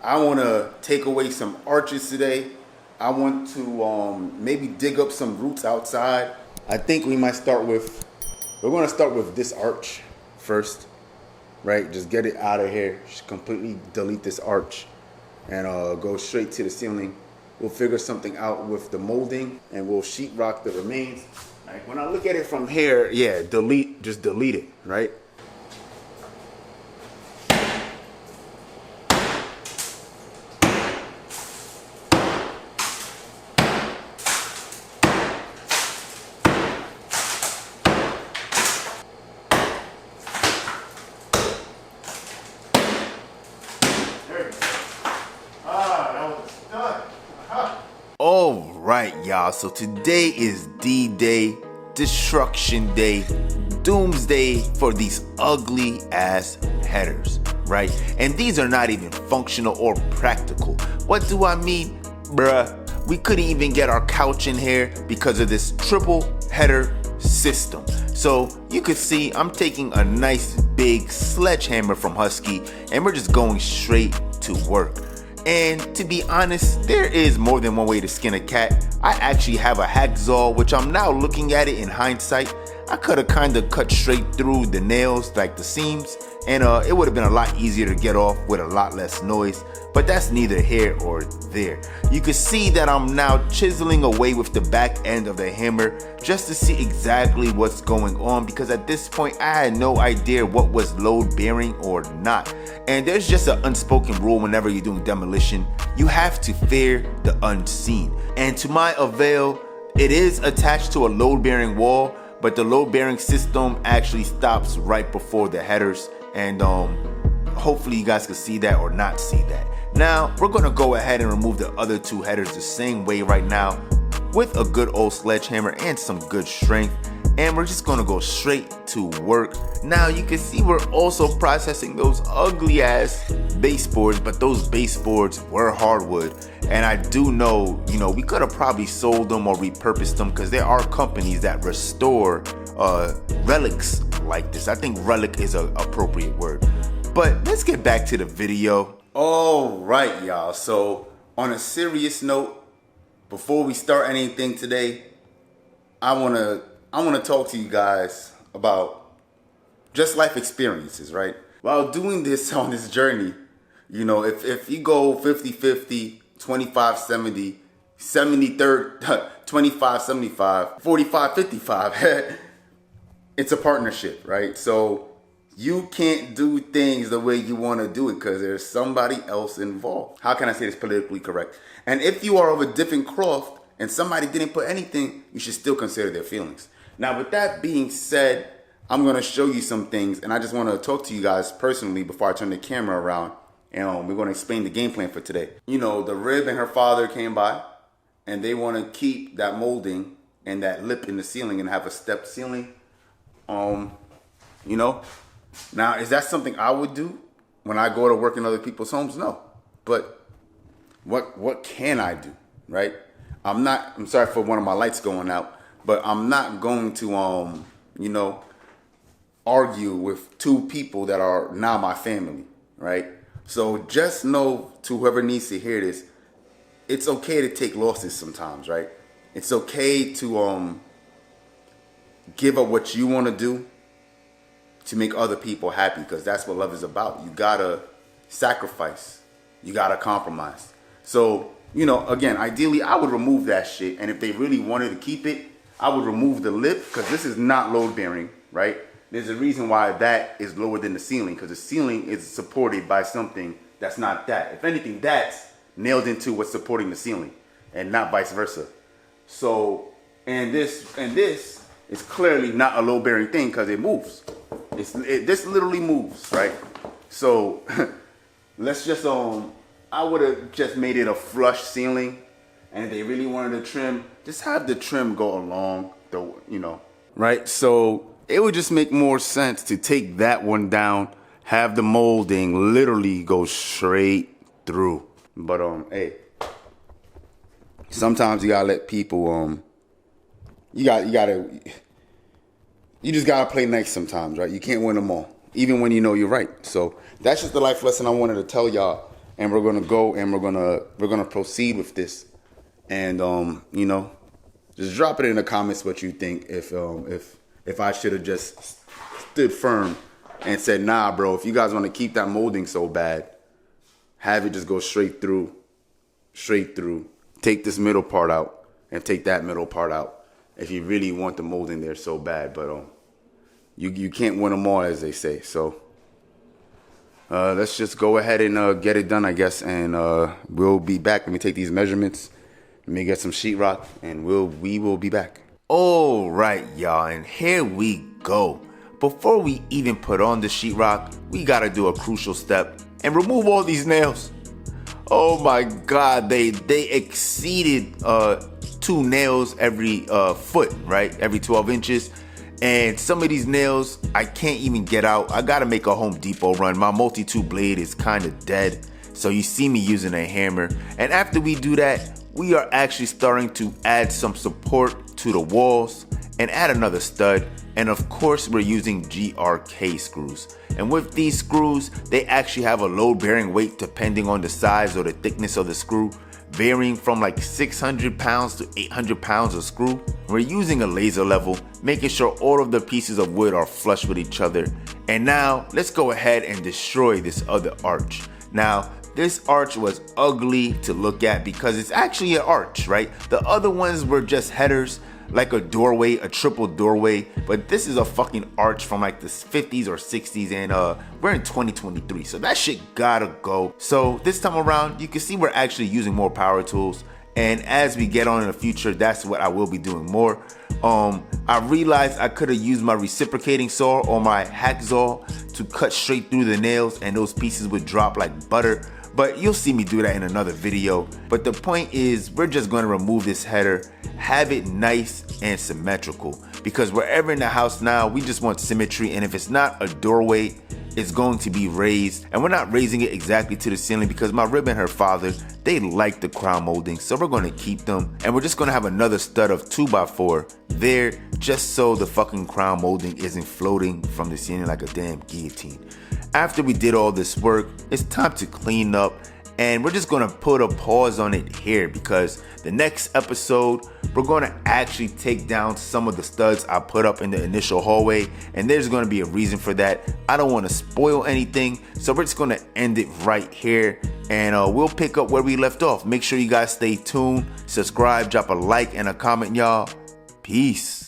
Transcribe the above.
I want to take away some arches today. I want to maybe dig up some roots outside. I think we're going to start with this arch first, right? Just get it out of here. Just completely delete this arch and go straight to the ceiling. We'll figure something out with the molding and we'll sheetrock the remains. Like when I look at it from here, yeah, just delete it, right? All right, y'all. So today is D-Day, Destruction Day, Doomsday for these ugly ass headers, right? And these are not even functional or practical. What do I mean? Bruh, we couldn't even get our couch in here because of this triple header system. So you could see I'm taking a nice big sledgehammer from Husky and we're just going straight to work. And to be honest, there is more than one way to skin a cat. I actually have a hacksaw, which I'm now looking at it in hindsight. I could have kind of cut straight through the nails, like the seams, and it would have been a lot easier to get off with a lot less noise. But that's neither here or there. You can see that I'm now chiseling away with the back end of the hammer just to see exactly what's going on, because at this point I had no idea what was load bearing or not. And there's just an unspoken rule whenever you're doing demolition. You have to fear the unseen. And to my avail, it is attached to a load bearing wall, but the load bearing system actually stops right before the headers. And hopefully you guys can see that or not see that. Now, we're gonna go ahead and remove the other two headers the same way right now with a good old sledgehammer and some good strength. And we're just gonna go straight to work. Now you can see we're also processing those ugly ass baseboards, but those baseboards were hardwood. And I do know, we could have probably sold them or repurposed them, because there are companies that restore relics like this. I think relic is an appropriate word. But let's get back to the video. All right, y'all. So on a serious note, before we start anything today, I wanna talk to you guys about just life experiences, right? While doing this on this journey, if you go 50-50, 25-70, 70-30, 25-75, 45-55, it's a partnership, right? So you can't do things the way you want to do it because there's somebody else involved. How can I say this politically correct? And if you are of a different cloth and somebody didn't put anything, you should still consider their feelings. Now, with that being said, I'm going to show you some things, and I just want to talk to you guys personally before I turn the camera around, and we're going to explain the game plan for today. The rib and her father came by, and they want to keep that molding and that lip in the ceiling and have a stepped ceiling. Now, is that something I would do when I go to work in other people's homes? No. But what can I do, right? I'm sorry for one of my lights going out, but I'm not going to, argue with two people that are now my family, right? So just know, to whoever needs to hear this, it's okay to take losses sometimes, right? It's okay to give up what you want to do to make other people happy, because that's what love is about. You gotta sacrifice. You gotta compromise. So, again, ideally, I would remove that shit. And if they really wanted to keep it, I would remove the lip, because this is not load bearing, right? There's a reason why that is lower than the ceiling, because the ceiling is supported by something that's not that. If anything, that's nailed into what's supporting the ceiling and not vice versa. So, and this is clearly not a load bearing thing because it moves. This literally moves, right? So let's just I would have just made it a flush ceiling, and if they really wanted to trim, just have the trim go along the right? So it would just make more sense to take that one down, have the molding literally go straight through. But hey, sometimes you gotta let people you just gotta play nice sometimes, right? You can't win them all, even when you know you're right. So that's just the life lesson I wanted to tell y'all. and we're gonna go and we're gonna proceed with this, and you know, just drop it in the comments what you think. If I should have just stood firm and said, nah, bro, if you guys want to keep that molding so bad, have it just go straight through. Take this middle part out and take that middle part out if you really want the molding there so bad. But you can't win them all, as they say. So let's just go ahead and get it done, I guess. And we'll be back. Let me take these measurements. Let me get some sheetrock, and we will be back. All right, y'all, and here we go. Before we even put on the sheetrock, we gotta do a crucial step and remove all these nails. Oh my God, they exceeded 2 nails every foot, right? Every 12 inches. And some of these nails I can't even get out. I gotta make a Home Depot run. My multi-tool blade is kind of dead, so you see me using a hammer. And after we do that, we are actually starting to add some support to the walls and add another stud. And of course, we're using GRK screws. And with these screws, they actually have a load bearing weight depending on the size or the thickness of the screw, varying from like 600 pounds to 800 pounds of screw. We're using a laser level, making sure all of the pieces of wood are flush with each other. And now let's go ahead and destroy this other arch. Now, this arch was ugly to look at because it's actually an arch, right? The other ones were just headers, like a doorway, a triple doorway, but this is a fucking arch from like the 50s or 60s, and we're in 2023, so that shit gotta go. So this time around, you can see we're actually using more power tools, and as we get on in the future, that's what I will be doing more. I realized I could have used my reciprocating saw or my hacksaw to cut straight through the nails, and those pieces would drop like butter. But you'll see me do that in another video. But the point is, we're just gonna remove this header, have it nice and symmetrical. Because wherever in the house now, we just want symmetry. And if it's not a doorway, it's going to be raised. And we're not raising it exactly to the ceiling because my rib and her father, they like the crown molding. So we're gonna keep them. And we're just gonna have another stud of 2x4 there, just so the fucking crown molding isn't floating from the ceiling like a damn guillotine. After we did all this work, it's time to clean up, and we're just gonna put a pause on it here because the next episode, we're gonna actually take down some of the studs I put up in the initial hallway, and there's gonna be a reason for that. I don't wanna spoil anything, so we're just gonna end it right here, and we'll pick up where we left off. Make sure you guys stay tuned, subscribe, drop a like and a comment, y'all. Peace.